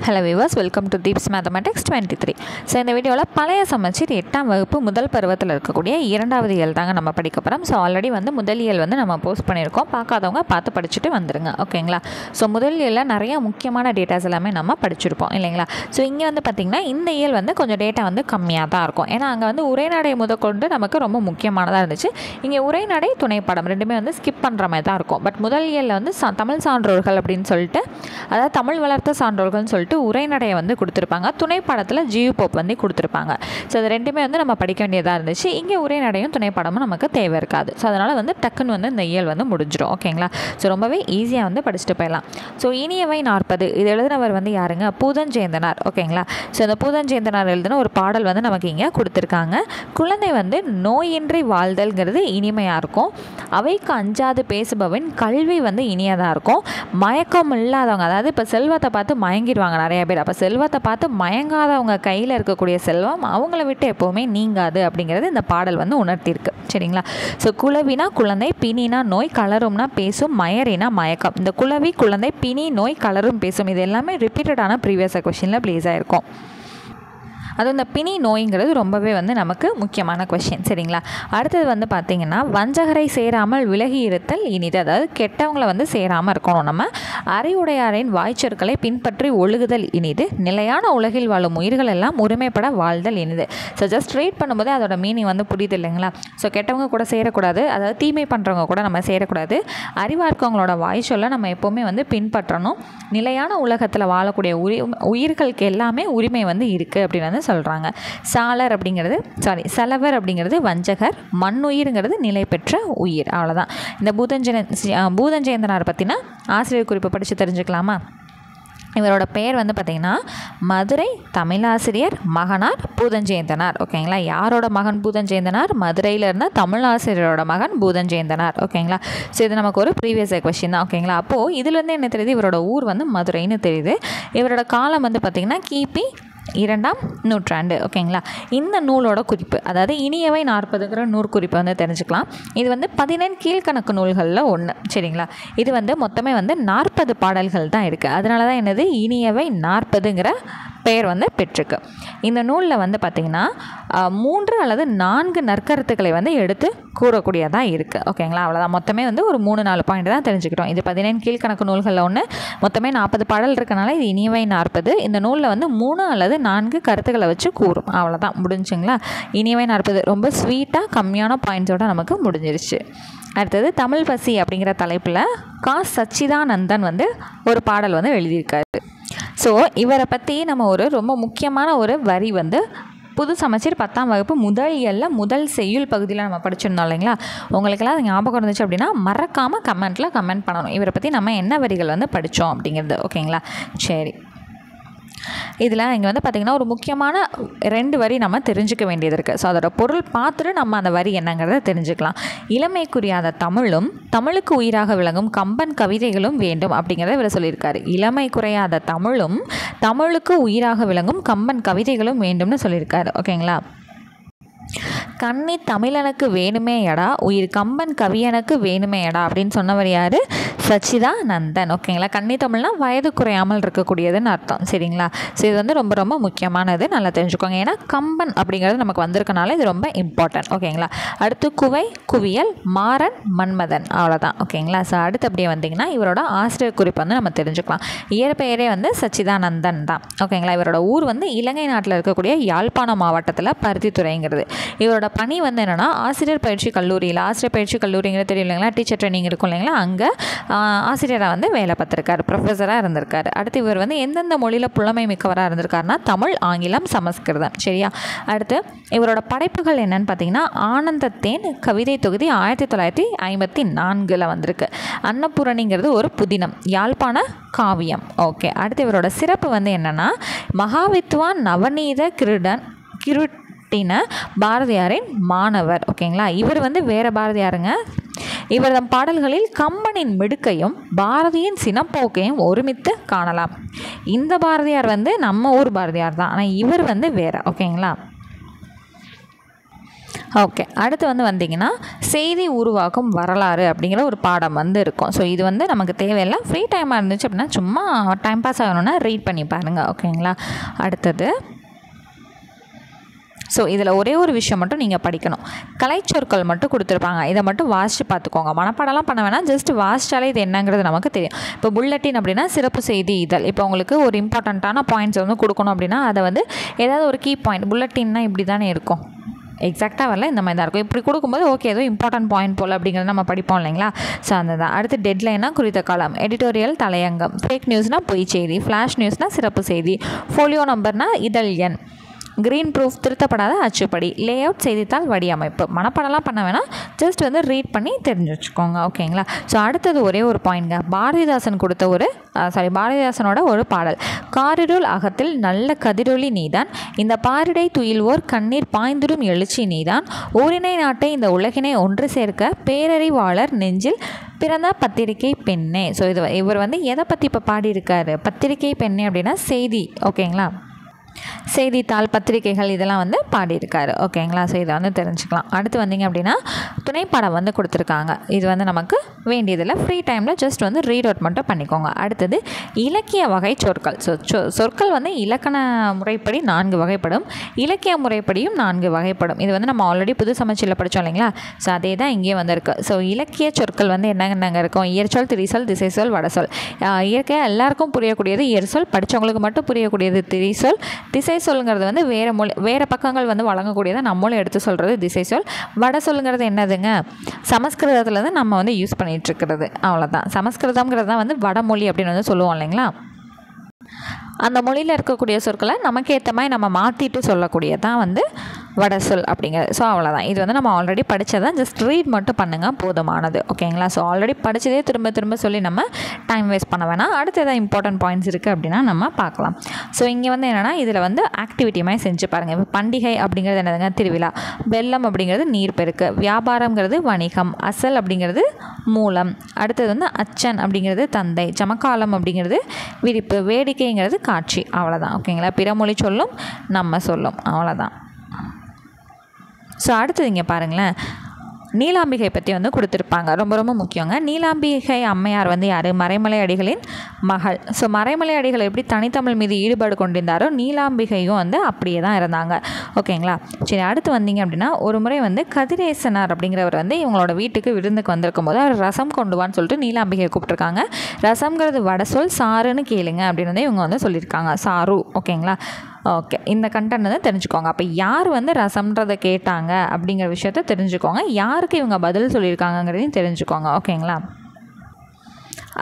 Hello viewers, welcome to Deeps mathematics 23. So இந்த வீடியோவில் பழைய சமச்சீர் 8ஆம் வகுப்பு முதல் பருவத்தில் இருக்கக்கூடிய 2வது இயல் தாங்க நம்ம படிக்க போகிறோம். ஸோ ஆல்ரெடி முதல் இயல் நம்ம போஸ்ட் பண்ணியிருக்கோம். பார்க்காதவங்க பார்த்து படிச்சுட்டு வந்துடுங்க, ஓகேங்களா? ஸோ முதல் இயலில் நிறைய முக்கியமான டேட்டாஸ் எல்லாமே நம்ம படிச்சிருப்போம் இல்லைங்களா? ஸோ இங்கே பார்த்திங்கன்னா இந்த இயல் கொஞ்சம் டேட்டா கம்மியாக தான் இருக்கும். ஏன்னா அங்கே உரைநடை முதற்கொண்டு நமக்கு ரொம்ப முக்கியமானதாக இருந்துச்சு. இங்கே உரைநடை துணைப்படம் ரெண்டுமே ஸ்கிப் பண்ணுற மாதிரி தான் இருக்கும். பட் முதல் இயலில் தமிழ் சான்றோர்கள் அப்படின்னு சொல்லிட்டு, அதாவது தமிழ் வளர்த்த சான்றோர்கள்னு சொல்லிட்டு உரைநடையை கொடுத்துருப்பாங்க. துணைப்பாடத்தில் ஜியு போப் கொடுத்துருப்பாங்க. ஸோ அது ரெண்டுமே நம்ம படிக்க வேண்டியதாக இருந்துச்சு. இங்கே உரைநடையும் துணைப்பாடமும் நமக்கு தேவை இருக்காது. ஸோ அதனால் டக்குன்னு இந்த இயல் முடிஞ்சிடும், ஓகேங்களா? ஸோ ரொம்பவே ஈஸியாக படிச்சுட்டு போயிடலாம். ஸோ இனியவை 40 இது எழுதினவர் யாருங்க? பூதஞ்சேந்தனார், ஓகேங்களா? ஸோ இந்த பூதஞ்சேந்தனார் எழுதின ஒரு பாடல் நமக்கு இங்கே கொடுத்துருக்காங்க. குழந்தை நோயின்றி வாழ்தல்ங்கிறது இனிமையாக இருக்கும். அவைக்கு அஞ்சாது பேசுபவன் கல்வி இனியதாக இருக்கும். மயக்கம் இல்லாதவங்க, அதாவது இப்போ செல்வத்தை பார்த்து மயங்கிடுவாங்க நிறைய பேர். அப்போ செல்வத்தை பார்த்து மயங்காதவங்க கையில் இருக்கக்கூடிய செல்வம் அவங்கள விட்டு எப்போவுமே நீங்காது அப்படிங்கிறது இந்த பாடல் உணர்த்தியிருக்கு, சரிங்களா? ஸோ குளவினா குழந்தை, பிணினா நோய், கலரும்னா பேசும், மயரினா மயக்கம். இந்த குளவி, குழந்தை, பிணி, நோய், கலரும், பேசும் இது எல்லாமே ரிப்பீட்டடான ப்ரீவியஸ் கொஸ்டினில் ப்ளேஸ் ஆகிருக்கும். அது இந்த பிணி நோய்ங்கிறது ரொம்பவே நமக்கு முக்கியமான கொஷின், சரிங்களா? அடுத்தது பார்த்திங்கன்னா, வஞ்சகரை சேராமல் விலகி இருத்தல் இனிது. அதாவது கெட்டவங்களை சேராமல் இருக்கணும். நம்ம அறிவுடையாரின் வாய்ச்சொற்களை பின்பற்றி ஒழுகுதல் இனிது. நிலையான உலகில் வாழும் உயிர்கள் எல்லாம் உரிமைப்பட வாழ்தல் இனிது. ஸோ ஜஸ்ட் ரீட் பண்ணும்போது அதோட மீனிங் புரியுது இல்லைங்களா? ஸோ கெட்டவங்க கூட சேரக்கூடாது, அதாவது தீமை பண்ணுறவங்க கூட நம்ம சேரக்கூடாது. அறிவாக இருக்கவங்களோட வாய்ச்சொல்லை நம்ம எப்போவுமே பின்பற்றணும். நிலையான உலகத்தில் வாழக்கூடிய உயிர்களுக்கு எல்லாமே உரிமை இருக்குது அப்படின்னு சொல்கிறாங்க. சாலர் அப்படிங்கிறது செலவர் அப்படிங்கிறது வஞ்சகர், மண்ணுயிர்ங்கிறது நிலை பெற்ற உயிர். அவ்வளோதான். இந்த பூதஞ்சேந்தனார் பற்றின ஆசிரியர் குறிப்பு படித்து தெரிஞ்சுக்கலாமா? இவரோட பெயர் பார்த்திங்கன்னா மதுரை தமிழாசிரியர் மகனார் பூதஞ்சேந்தனார், ஓகேங்களா? யாரோட மகன் பூதஞ்சேந்தனார்? மதுரையில் இருந்த தமிழாசிரியரோட மகன் பூதஞ்சேந்தனார், ஓகேங்களா? ஸோ இது நமக்கு ஒரு ப்ரீவியஸ் கொஸ்டின் தான், ஓகேங்களா? அப்போது இதுலேருந்து என்ன தெரியுது? இவரோட ஊர் மதுரைன்னு தெரியுது. இவரோட காலம் பார்த்திங்கன்னா கிபி 2ஆம் நூற்றாண்டு, ஓகேங்களா? இந்த நூலோட குறிப்பு, அதாவது இனியவை 40ங்கிற நூற்குறிப்பு தெரிஞ்சுக்கலாம். இது 14 கீழ்கணக்கு நூல்களில் ஒன்று, சரிங்களா? இது மொத்தமே 40 பாடல்கள் தான் இருக்குது. அதனால தான் என்னது இனியவை 40ங்கிற பெயர் பெற்றிருக்கு. இந்த நூலில் பார்த்திங்கன்னா 3 அல்லது 4 நற்கருத்துக்களை எடுத்து கூறக்கூடியதாக இருக்குது, ஓகேங்களா? அவ்வளோதான். மொத்தமே ஒரு 3-4 பாயிண்ட் தான் தெரிஞ்சுக்கிட்டோம். இது 14 கீழ்கணக்கு நூல்களில் ஒன்று, மொத்தமே 40 பாடல் இருக்கனால இது இனியவை 40. இந்த நூலில் 3 அல்லது 4 கருத்துக்களை வச்சு கூறும். அவ்வளோதான், முடிஞ்சுங்களா? இனியவை 40 ரொம்ப ஸ்வீட்டாக கம்மியான பாயிண்ட்ஸோடு நமக்கு முடிஞ்சிருச்சு. அடுத்தது தமிழ் பசி அப்படிங்கிற தலைப்பில் சச்சிதானந்தன் ஒரு பாடல் எழுதியிருக்காரு. ஸோ இவரை பற்றி நம்ம ரொம்ப முக்கியமான ஒரு வரி புது சமச்சீர் 10ஆம் வகுப்பு முதல் இயலில் முதல் செய்யுள் பகுதியில் நம்ம படிச்சிருந்தோம் இல்லைங்களா? உங்களுக்கெல்லாம் அது ஞாபகம் இருந்துச்சு அப்படின்னா மறக்காமல் கமெண்ட்டில் கமெண்ட் பண்ணணும். இவரை பற்றி நம்ம என்ன வரிகள் படித்தோம் அப்படிங்கிறது, ஓகேங்களா? சரி, இதில் இங்கே பார்த்திங்கன்னா ஒரு முக்கியமான 2 வரி நம்ம தெரிஞ்சுக்க வேண்டியது இருக்குது. ஸோ அதோட பொருள் பார்த்துட்டு நம்ம அந்த வரி என்னங்கிறத தெரிஞ்சுக்கலாம். இளமைக்குரியாத தமிழும் தமிழுக்கு உயிராக விளங்கும் கம்பன் கவிதைகளும் வேண்டும் அப்படிங்கிறத இவர் சொல்லியிருக்காரு. இளமை குறையாத தமிழும் தமிழுக்கு உயிராக விளங்கும் கம்பன் கவிதைகளும் வேண்டும்னு சொல்லியிருக்காரு, ஓகேங்களா? கன்னி தமிழனுக்கு வேணுமே எடா, உயிர் கம்பன் கவியனுக்கு வேணுமே எடா அப்படின்னு சொன்னவர் யார்? சச்சிதானந்தன், ஓகேங்களா? கன்னி தமிழ்னா வயது குறையாமல் இருக்கக்கூடியதுன்னு அர்த்தம், சரிங்களா? ஸோ இது ரொம்ப ரொம்ப முக்கியமானது, நல்லா தெரிஞ்சுக்கோங்க. ஏன்னா கம்பன் அப்படிங்கிறது நமக்கு வந்திருக்கனால இது ரொம்ப இம்பார்ட்டன்ட், ஓகேங்களா? அடுத்து குவை, குவியல், மாறன், மன்மதன், அவ்வளோதான், ஓகேங்களா? ஸோ அடுத்து அப்படியே வந்திங்கன்னா இவரோட ஆசிரியர் குறிப்பு நம்ம தெரிஞ்சுக்கலாம். இயற்பெயரே சச்சிதானந்தன் தான், ஓகேங்களா? இவரோட ஊர் இலங்கை நாட்டில் இருக்கக்கூடிய யாழ்ப்பாணம் மாவட்டத்தில் பருத்தித்துறைங்கிறது. இவரோட பணி என்னென்னா ஆசிரியர் பயிற்சி கல்லூரியில், ஆசிரியர் பயிற்சி கல்லூரிங்கிறது தெரியும் இல்லைங்களா? டீச்சர் ட்ரைனிங் இருக்கும் இல்லைங்களா? அங்கே ஆசிரியராக வேலை பார்த்துருக்காரு, ப்ரொஃபஸராக இருந்திருக்காரு. அடுத்து இவர் எந்தெந்த மொழியில் புலமை மிக்கவராக இருந்திருக்காருன்னா தமிழ், ஆங்கிலம், சமஸ்கிருதம், சரியா? அடுத்து இவரோட படைப்புகள் என்னன்னு பார்த்தீங்கன்னா ஆனந்தத்தேன் கவிதை தொகுதி 1954 வந்திருக்கு. அன்னபூரணிங்கிறது ஒரு புதினம், யாழ்ப்பாண காவியம், ஓகே. அடுத்து இவரோட சிறப்பு என்னென்னா மகாவித்வான் நவநீத கிருட்டின பாரதியாரின் மாணவர், ஓகேங்களா? இவர் வேற பாரதியாருங்க. இவர் தம் பாடல்களில் கம்பனின் மிடுக்கையும் பாரதியின் சினப்போக்கையும் ஒருமித்து காணலாம். இந்த பாரதியார் நம்ம ஊர் பாரதியார் தான், ஆனால் இவர் வேற, ஓகேங்களா? ஓகே, அடுத்து வந்தீங்கன்னா செய்தி உருவாக்கும் வரலாறு அப்படிங்கிற ஒரு பாடம் இருக்கும். ஸோ இது நமக்கு தேவையில்லை. ஃப்ரீ டைமாக இருந்துச்சு அப்படின்னா சும்மா டைம் பாஸ் ஆகணும்னா ரீட் பண்ணி பாருங்கள். ஓகேங்களா. அடுத்தது ஸோ இதில் ஒரே ஒரு விஷயம் மட்டும் நீங்கள் படிக்கணும். கலைச்சொற்கள் மட்டும் கொடுத்துருப்பாங்க. இதை மட்டும் வாசித்து பார்த்துக்கோங்க. மனப்பாடலாம் பண்ண வேணாம், ஜஸ்ட் வாசித்தாலே இது என்னங்கிறது நமக்கு தெரியும். இப்போ புல்லட்டின் அப்படின்னா சிறப்பு செய்தி இதழ். இப்போ உங்களுக்கு ஒரு இம்பார்ட்டண்ட்டான பாயிண்ட்ஸ் கொடுக்கணும் அப்படின்னா அதை ஏதாவது ஒரு கீ பாயிண்ட், புல்லட்டின்னா இப்படி தானே இருக்கும், எக்ஸாக்டாக வரல, இந்த மாதிரி தான் இருக்கும். இப்படி கொடுக்கும்போது ஓகே ஏதோ இம்பார்ட்டன்ட் பாயிண்ட் போல் அப்படிங்கிறது நம்ம படிப்போம் இல்லைங்களா. ஸோ அந்த தான். அடுத்து டெட்லைனாக குறித்த காலம், எடிட்டோரியல் தலையங்கம், ஃபேக் நியூஸ்னால் பொய் செய்தி, ஃப்ளாஷ் நியூஸ்னால் சிறப்பு செய்தி, ஃபோலியோ நம்பர்னால் இதழ் எண், க்ரீன் ப்ரூஃப் திருத்தப்படாத அச்சுப்படி, லே அவுட் செய்தித்தாள் வடிவமைப்பு. மனப்பாடலாம் பண்ண வேணாம், ஜஸ்ட் ரீட் பண்ணி தெரிஞ்சு வச்சுக்கோங்க. ஓகேங்களா. ஸோ அடுத்தது ஒரே ஒரு பாயிண்ட்ங்க, பாரதிதாசன் கொடுத்த பாரதிதாசனோட ஒரு பாடல், காரிருள் அகத்தில் நல்ல கதிரொளி நீதான், இந்த பாரிடை துயில்வோர் கண்ணீர் பாய்ந்திடும் எழுச்சி நீதான், ஊரினை நாட்டை இந்த உலகினை ஒன்று சேர்க்க பேரறிவாளர் நெஞ்சில் பிறந்த பத்திரிகை பெண்ணே. ஸோ இவர் எதை பற்றி இப்போ பாடியிருக்காரு, பத்திரிகை பெண்ணே அப்படின்னா செய்தி. ஓகேங்களா. செய்தித்தாள், பத்திரிகைகள் இதெல்லாம் பாடியிருக்காரு. ஓகேங்களா. ஸோ இதை தெரிஞ்சுக்கலாம். அடுத்து அப்படின்னா துணைப்படம் கொடுத்துருக்காங்க. இது நமக்கு வேண்டியதில்லை, ஃப்ரீ டைமில் ஜஸ்ட் ரீட் அவுட் மட்டும் பண்ணிக்கோங்க. அடுத்தது இலக்கிய வகை சொற்கள். ஸோ சொற்கள் இலக்கண முறைப்படி 4 வகைப்படும், இலக்கிய முறைப்படியும் 4 வகைப்படும். இது நம்ம ஆல்ரெடி புது சமச்சீரில் படித்தோம் இல்லைங்களா. ஸோ அதே தான் இங்கேயும் இருக்குது. ஸோ இலக்கிய சொற்கள் என்னென்னங்க இருக்கும், இயற்சொல், திரிசொல், திசைசொல், வடசொல். இயற்கையாக எல்லாருக்கும் புரியக்கூடியது இயற்சொல், படித்தவங்களுக்கு மட்டும் புரியக்கூடியது திரிசொல். திசை சொல்லுங்கிறது வேறு பக்கங்கள் வழங்கக்கூடியதை நம்மளும் எடுத்து சொல்கிறது திசை சொல். வட சொல்லுங்கிறது என்னதுங்க, சமஸ்கிருதத்தில் நம்ம யூஸ் பண்ணிகிட்ருக்கிறது. அவ்வளோதான். சமஸ்கிருதம்ங்கிறது தான் வடமொழி அப்படின்னு சொல்லுவோம் இல்லைங்களா. அந்த மொழியில் இருக்கக்கூடிய சொற்களை நமக்கு ஏற்ற மாதிரி நம்ம மாற்றிட்டு சொல்லக்கூடியதான் வடசொல் அப்படிங்கிறது. ஸோ அவ்வளோதான். இது நம்ம ஆல்ரெடி படித்ததான், ஜஸ்ட் ரீட் மட்டும் பண்ணுங்கள், போதுமானது. ஓகேங்களா. ஸோ ஆல்ரெடி படித்ததே திரும்ப திரும்ப சொல்லி நம்ம டைம் வேஸ்ட் பண்ண வேணாம். அடுத்து எதாவது இம்பார்ட்டன்ட் பாயிண்ட்ஸ் இருக்குது அப்படின்னா நம்ம பார்க்கலாம். ஸோ இங்கே என்னென்னா இதில் ஆக்டிவிட்டி மாதிரி செஞ்சு பாருங்கள். இப்போ பண்டிகை அப்படிங்கிறது என்னதுங்க, திருவிழா. வெள்ளம் அப்படிங்கிறது நீர்ப்பெருக்கு. வியாபாரங்கிறது வணிகம். அசல் அப்படிங்கிறது மூலம். அடுத்தது அச்சன் அப்படிங்கிறது தந்தை. ஜமக்காலம் அப்படிங்கிறது விரிப்பு. வேடிக்கைங்கிறது காட்சி. அவ்வளோதான். ஓகேங்களா. பிறமொழி சொல்லும், நம்ம சொல்லும். அவ்வளோதான். ஸோ அடுத்தது இங்கே பாருங்களேன், நீலாம்பிகை பற்றி கொடுத்துருப்பாங்க. ரொம்ப ரொம்ப முக்கியங்க. நீலாம்பிகை அம்மையார் யார், மறைமலை அடிகளின் மகள். ஸோ மறைமலை அடிகள் எப்படி தனித்தமிழ் மீது ஈடுபாடு கொண்டிருந்தாரோ நீலாம்பிகையும் அப்படியே தான் இருந்தாங்க. ஓகேங்களா. சரி, அடுத்து அப்படின்னா ஒரு முறை கதிரேசனார் அப்படிங்கிறவர் இவங்களோட வீட்டுக்கு விருந்துக்கு வந்திருக்கும் போது அவர் ரசம் கொண்டு வான்னு சொல்லிட்டு நீலாம்பிகையை கூப்பிட்ருக்காங்க. ரசம்ங்கிறது வட சொல், சாருன்னு கேளுங்க அப்படின்னு இவங்க சொல்லியிருக்காங்க. சாரு. ஓகேங்களா. ஓகே, இந்த கண்டென்ட் தெரிஞ்சுக்கோங்க. அப்போ யார் ரசம்ன்றதை கேட்டாங்க அப்படிங்கிற விஷயத்த தெரிஞ்சுக்கோங்க, யாருக்கு இவங்க பதில் சொல்லியிருக்காங்கங்கிறதையும் தெரிஞ்சுக்கோங்க. ஓகேங்களா.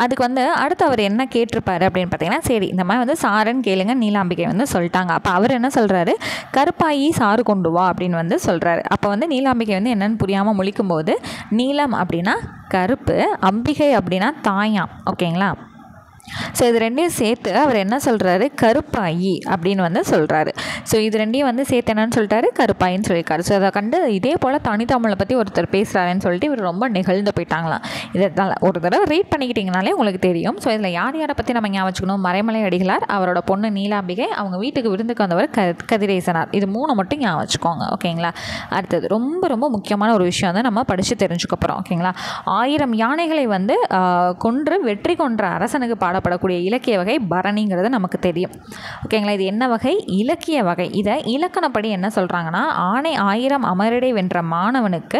அதுக்கு அடுத்து அவர் என்ன கேட்டிருப்பாரு அப்படின்னு பார்த்தீங்கன்னா, சரி இந்த மாதிரி சாருன்னு கேளுங்க நீலாம்பிகை சொல்லிட்டாங்க. அப்போ அவர் என்ன சொல்கிறாரு, கருப்பாயி சாறு கொண்டு வா அப்படின்னு சொல்கிறாரு. அப்போ நீலாம்பிகை என்னென்னு புரியாமல் முழிக்கும்போது, நீலம் அப்படின்னா கருப்பு, அம்பிகை அப்படின்னா தாயாம். ஓகேங்களா. ஸோ இது ரெண்டையும் சேர்த்து அவர் என்ன சொல்கிறாரு, கருப்பாயி அப்படின்னு சொல்கிறாரு. ஸோ இது ரெண்டையும் சேர்த்து என்னன்னு சொல்லிட்டாரு, கருப்பாயின்னு சொல்லியிருக்காரு. ஸோ அதை கண்டு இதே போல் தனித்தமிழை பற்றி ஒருத்தர் பேசுகிறாருன்னு சொல்லிட்டு இவர் ரொம்ப நிகழ்ந்து போயிட்டாங்களாம். இதனால் ஒரு தடவை ரீட் பண்ணிக்கிட்டிங்கனாலே உங்களுக்கு தெரியும். ஸோ இதில் யார் யாரை பற்றி நம்ம ஞாபகம் வச்சுக்கணும், மறைமலை அடிகளார், அவரோட பொண்ணு நீலாம்பிகை, அவங்க வீட்டுக்கு விருந்துக்கு வந்தவர் கதிரேசனார். இது 3 மட்டும் ஞாபகம் வச்சுக்கோங்க. ஓகேங்களா. அடுத்தது ரொம்ப ரொம்ப முக்கியமான ஒரு விஷயம் நம்ம படித்து தெரிஞ்சுக்க போகிறோம். ஓகேங்களா. 1000 யானைகளை கொன்று வெற்றி கொன்ற அரசனுக்கு பாடப்படக்கூடிய இலக்கிய வகை பரணிங்கிறது நமக்கு தெரியும். ஓகேங்களா. இது என்ன வகை, இலக்கிய வகை. இதை இலக்கணப்படி என்ன சொல்கிறாங்கன்னா, ஆணை 1000 அமரிடை வென்ற மாணவனுக்கு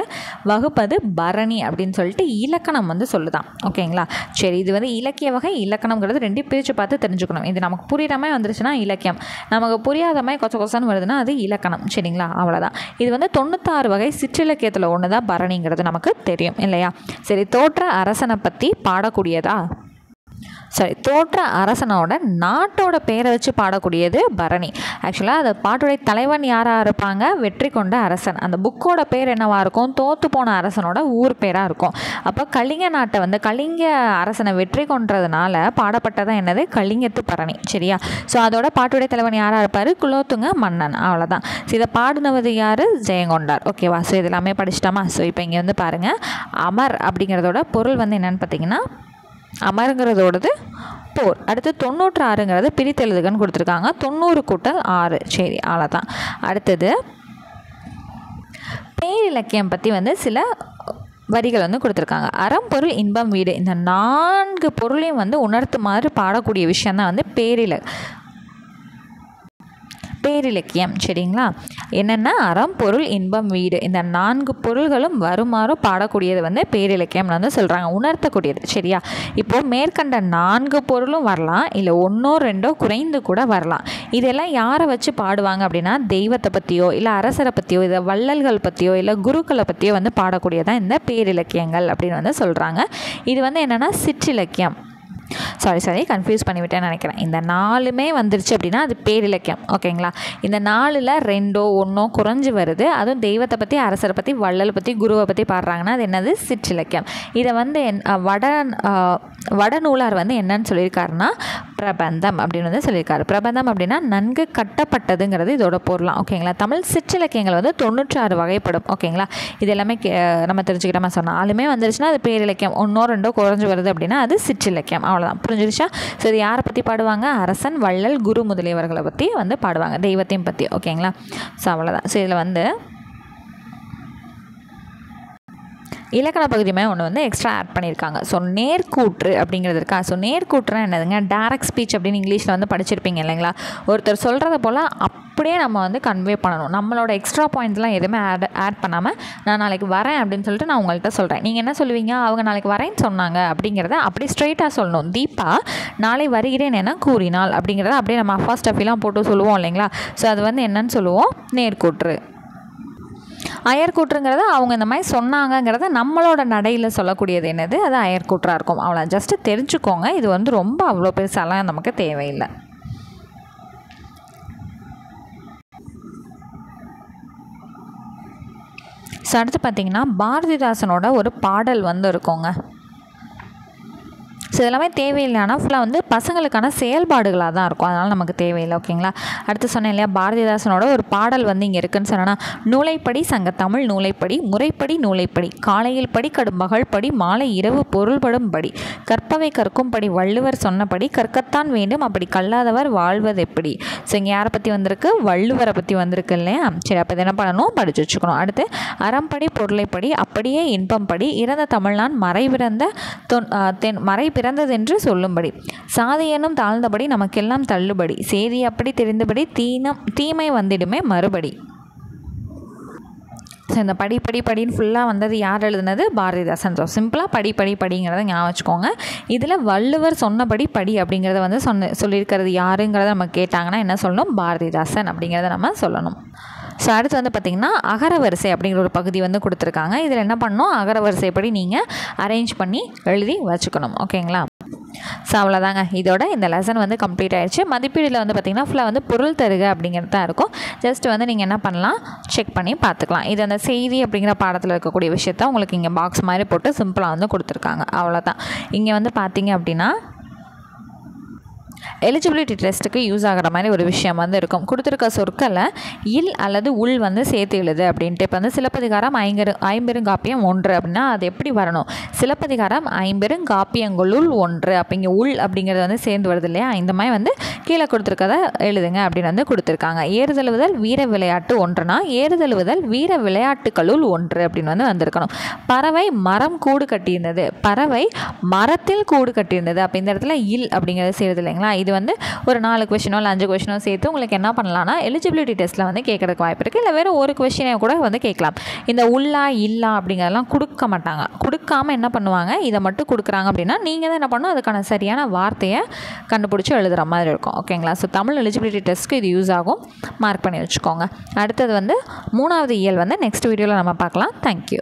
வகுப்பது பரணி அப்படின்னு சொல்லிட்டு இலக்கணம் சொல்லுதான். ஓகேங்களா. சரி, இது இலக்கிய வகை, இலக்கணங்கிறது 2 பிரித்து பார்த்து தெரிஞ்சுக்கணும். இது நமக்கு புரிகிற மாதிரி வந்துருச்சுன்னா இலக்கியம், நமக்கு புரியாத மாதிரி கொச்சன்னு வருதுன்னா அது இலக்கணம். சரிங்களா. அவ்வளோதான். இது 96 வகை சிற்றிலக்கியத்தில் ஒன்று தான் பரணிங்கிறது நமக்கு தெரியும் இல்லையா. சரி, தோற்ற அரசனை பற்றி பாடக்கூடியதா, சரி, தோற்ற அரசனோட நாட்டோட பேரை வச்சு பாடக்கூடியது பரணி. ஆக்சுவலாக அந்த பாட்டுடைய தலைவன் யாராக இருப்பாங்க, வெற்றி கொண்ட அரசன். அந்த புக்கோட பேர் என்னவாக இருக்கும், தோற்று போன அரசனோட ஊர் பேராக இருக்கும். அப்போ கலிங்க நாட்டை கலிங்க அரசனை வெற்றி கொன்றதுனால பாடப்பட்டதான் என்னது, கலிங்கத்து பரணி. சரியா. ஸோ அதோட பாட்டுடைய தலைவன் யாராக இருப்பார், குலோத்துங்க மன்னன். அவ்வளோதான். ஸோ இதை பாடினவது யார், ஜெயங்கொண்டார். ஓகேவா. ஸோ இது எல்லாமே படிச்சிட்டோமா. ஸோ இப்போ இங்கே பாருங்கள், அமர் அப்படிங்கிறதோட பொருள் என்னென்னு பார்த்தீங்கன்னா, அமருங்கிறதோடது போர். அடுத்து 96ங்கிறது பிரித்தெழுதுகன்னு கொடுத்துருக்காங்க. 90 கூட்டல் 6. சரி, அவ்வளோதான். அடுத்தது பேரிலக்கியம் பற்றி வந்து சில வரிகள் வந்து கொடுத்துருக்காங்க. அறம் பொருள் இன்பம் வீடு இந்த 4 பொருளையும் வந்து உணர்த்துமாறு பாடக்கூடிய விஷயம் தான் வந்து பேரிலக்கியம். சரிங்களா? என்னென்னா அறம் பொருள் இன்பம் வீடு இந்த 4 பொருள்களும் வருமாறு பாடக்கூடியது வந்து பேரிலக்கியம் வந்து சொல்கிறாங்க, உணர்த்தக்கூடியது. சரியா? இப்போது மேற்கண்ட 4 பொருளும் வரலாம், இல்லை 1 2 குறைந்து கூட வரலாம். இதெல்லாம் யாரை வச்சு பாடுவாங்க அப்படின்னா தெய்வத்தை பற்றியோ இல்லை அரசரை பற்றியோ இதை வள்ளல்கள் பற்றியோ இல்லை குருக்களை பற்றியோ வந்து பாடக்கூடியதான் இந்த பேரிலக்கியங்கள் அப்படின்னு வந்து சொல்கிறாங்க. இது வந்து என்னென்னா சிற்றிலக்கியம். சாரி கன்ஃபியூஸ் பண்ணிவிட்டேன்னு நினைக்கிறேன். இந்த 4மே வந்துருச்சு அப்படின்னா அது பேரிலக்கியம். ஓகேங்களா? இந்த 4ல் 2 1 குறைஞ்சி வருது, அதுவும் தெய்வத்தை பற்றி அரசரை பற்றி வள்ளல் பற்றி குருவை பற்றி பாடுறாங்கன்னா அது என்னது சிற்றிலக்கியம். இதை வந்து வடநூலார் வந்து என்னன்னு சொல்லியிருக்காருன்னா பிரபந்தம் அப்படின்னு வந்து சொல்லியிருக்காரு. பிரபந்தம் அப்படின்னா நன்கு கட்டப்பட்டதுங்கிறது இதோட பொருளாம். ஓகேங்களா? தமிழ் சிற்றிலக்கியங்கள் வந்து 96 வகைப்படும். ஓகேங்களா? இது எல்லாமே நம்ம தெரிஞ்சுக்கிட்டோமா? சொன்னால் 4மே வந்துருச்சுன்னா அது பேரிலக்கியம், 1 2 குறைஞ்சி வருது அப்படின்னா அது சிற்றிலக்கியம். அவ்வளோதான். புரிஞ்சிருச்சா? ஸோ இது யாரை பற்றி பாடுவாங்க? அரசன் வள்ளல் குரு முதலியவர்களை பற்றி வந்து பாடுவாங்க, தெய்வத்தையும் பற்றி. ஓகேங்களா? ஸோ அவ்வளோதான். ஸோ இதில் வந்து இலக்கண பகுதி மாதிரி ஒன்று வந்து எக்ஸ்ட்ரா ஆட் பண்ணியிருக்காங்க. ஸோ நேர்கூற்று அப்படிங்கிறது இருக்கா? ஸோ நேர்கூற்றுனா என்னதுங்க? டைரக்ட் ஸ்பீச் அப்படின்னு இங்கிலீஷில் வந்து படிச்சிருப்பீங்க இல்லைங்களா? ஒருத்தர் சொல்கிறத போல் அப்படியே நம்ம வந்து கன்வே பண்ணணும். நம்மளோட எக்ஸ்ட்ரா பாயிண்ட்ஸ்லாம் எதுவுமே ஆட் பண்ணாமல் நான் நாளைக்கு வரேன் அப்படின்னு சொல்லிட்டு நான் உங்கள்கிட்ட சொல்கிறேன். நீங்கள் என்ன சொல்லுவீங்க? அவங்க நாளைக்கு வரேன்னு சொன்னாங்க அப்படிங்கிறத அப்படி ஸ்ட்ரெயிட்டாக சொல்லணும். தீபா நாளை வருகிறேன் என கூறினாள் அப்படிங்கிறத அப்படியே நம்ம அப்பா ஸ்டஃபிலாம் போட்டு சொல்லுவோம் இல்லைங்களா? ஸோ அது வந்து என்னன்னு சொல்லுவோம்? நேர்கூற்று. அயர்கூற்றுங்கிறது அவங்க இந்த மாதிரி சொன்னாங்கங்கிறத நம்மளோட நடையில் சொல்லக்கூடியது என்னது? அது அயர்கூற்றாக இருக்கும். அவ்வளோ ஜஸ்ட்டு தெரிஞ்சுக்கோங்க. இது வந்து ரொம்ப அவ்வளோ பெருசாலாம் நமக்கு தேவையில்லை. ஸோ அடுத்து பார்த்திங்கன்னா பாரதிதாசனோட ஒரு பாடல் வந்து இருக்குங்க. ஸோ இதெல்லாமே தேவையில்லை, ஆனால் ஃபுல்லாக வந்து பசங்களுக்கான செயல்பாடுகளாக தான் இருக்கும், அதனால் நமக்கு தேவையில்லை. ஓகேங்களா? அடுத்து சொன்னேன் இல்லையா, பாரதிதாசனோட ஒரு பாடல் வந்து இங்கே இருக்குதுன்னு சொன்னேன்னா, நூலைப்படி சங்க தமிழ் நூலைப்படி முறைப்படி நூலைப்படி காலையில் படி கடும் மகள் படி மாலை இரவு பொருள்படும் படி கற்பவை கற்கும்படி வள்ளுவர் சொன்னபடி கற்கத்தான் வேண்டும் அப்படி கல்லாதவர் வாழ்வது எப்படி. ஸோ இங்கே யாரை பற்றி வந்திருக்கு? வள்ளுவரை பற்றி வந்திருக்கு இல்லையா? சரி, அப்போ என்ன பண்ணணும்? படித்து வச்சுக்கணும். அடுத்து அறம்படி பொருளைப்படி அப்படியே இன்பம் படி இறந்த தமிழ்நான் மறை பிறந்ததென்று சொல்லும்படி சாதி எனும் தாழ்ந்தபடி நமக்கெல்லாம் தள்ளுபடி சேதி அப்படி தெரிந்தபடி தீமை வந்திடுமே மறுபடி. ஸோ இந்த படின்னு ஃபுல்லாக வந்தது யார் எழுதுனது? பாரதிதாசன். ஸோ சிம்பிளாக படிங்கிறத ஞாபகம் வச்சுக்கோங்க. இதில் வள்ளுவர் சொன்னபடி படி அப்படிங்கிறத வந்து சொல்லியிருக்கிறது யாருங்கிறத நம்ம கேட்டாங்கன்னா என்ன சொல்லணும்? பாரதிதாசன் அப்படிங்கிறத நம்ம சொல்லணும். ஸோ அடுத்து வந்து பார்த்திங்கன்னா அகரவரிசை அப்படிங்கிற ஒரு பகுதி வந்து கொடுத்துருக்காங்க. இதில் என்ன பண்ணணும்? அகரவரிசைப்படி நீங்கள் அரேஞ்ச் பண்ணி எழுதி வச்சுக்கணும். ஓகேங்களா? ஸோ அவ்வளோதாங்க. இதோட இந்த லெசன் வந்து கம்ப்ளீட் ஆகிடுச்சு. மதிப்பீடில் வந்து பார்த்திங்கன்னா ஃபுல்லாக வந்து பொருள் தருக அப்படிங்கிறது தான் இருக்கும். ஜஸ்ட் வந்து நீங்கள் என்ன பண்ணலாம்? செக் பண்ணி பார்த்துக்கலாம். இது அந்த செய்தி அப்படிங்கிற பாடத்தில் இருக்கக்கூடிய விஷயத்த உங்களுக்கு இங்கே பாக்ஸ் மாதிரி போட்டு சிம்பிளாக வந்து கொடுத்துருக்காங்க. அவ்வளோதான். இங்கே வந்து பார்த்திங்க அப்படின்னா எலிஜிபிலிட்டி டெஸ்ட்டுக்கு யூஸ் ஆகிற மாதிரி ஒரு விஷயம் வந்து இருக்கும். கொடுத்துருக்க சொற்களை இல் அல்லது உள் வந்து சேர்த்து எழுது அப்படின்ட்டு. இப்போ வந்து சிலப்பதிகாரம் ஐம்பெருங்காப்பியம் 1 அப்படின்னா அது எப்படி வரணும்? சிலப்பதிகாரம் ஐம்பெருங்காப்பியங்களுள் 1 அப்படிங்க உள் அப்படிங்கிறது வந்து சேர்ந்து வருது இல்லையா? இந்த மாதிரி வந்து கீழே கொடுத்துருக்கத எழுதுங்க அப்படின்னு வந்து கொடுத்துருக்காங்க. ஏறுதழுவுதல் வீர விளையாட்டு 1னா ஏறுதழுவுதல் வீர விளையாட்டுகளுள் 1 அப்படின்னு வந்து வந்திருக்கணும். பறவை மரம் கூடு கட்டியிருந்தது, பறவை மரத்தில் கூடு கட்டியிருந்தது. அப்போ இந்த இடத்துல இல் அப்படிங்கிறது சேருது இல்லைங்களா? இது வந்து ஒரு 4 கொஸ்டினோ இல்லை 5 கொஸ்டினோ சேர்த்து உங்களுக்கு என்ன பண்ணலாம்னா எலிஜிபிலிட்டி டெஸ்ட்டில் வந்து கேட்கறதுக்கு வாய்ப்பு இருக்குது. இல்லை வேறு ஒரு கொஸ்டினை கூட வந்து கேட்கலாம். இந்த உள்ளா இல்லா அப்படிங்கிறதெல்லாம் கொடுக்க மாட்டாங்க. கொடுக்காமல் என்ன பண்ணுவாங்க? இதை மட்டும் கொடுக்குறாங்க அப்படின்னா நீங்கள் தான் என்ன பண்ணணும்? அதுக்கான சரியான வார்த்தையை கண்டுபிடிச்சி எழுதுகிற மாதிரி இருக்கும். ஓகேங்களா? ஸோ தமிழ் எலிஜிபிலிட்டி டெஸ்ட்டுக்கு இது யூஸ் ஆகும். மார்க் பண்ணி வச்சுக்கோங்க. அடுத்தது வந்து 3வது இயல் வந்து நெக்ஸ்ட் வீடியோவில் நம்ம பார்க்கலாம். தேங்க்யூ.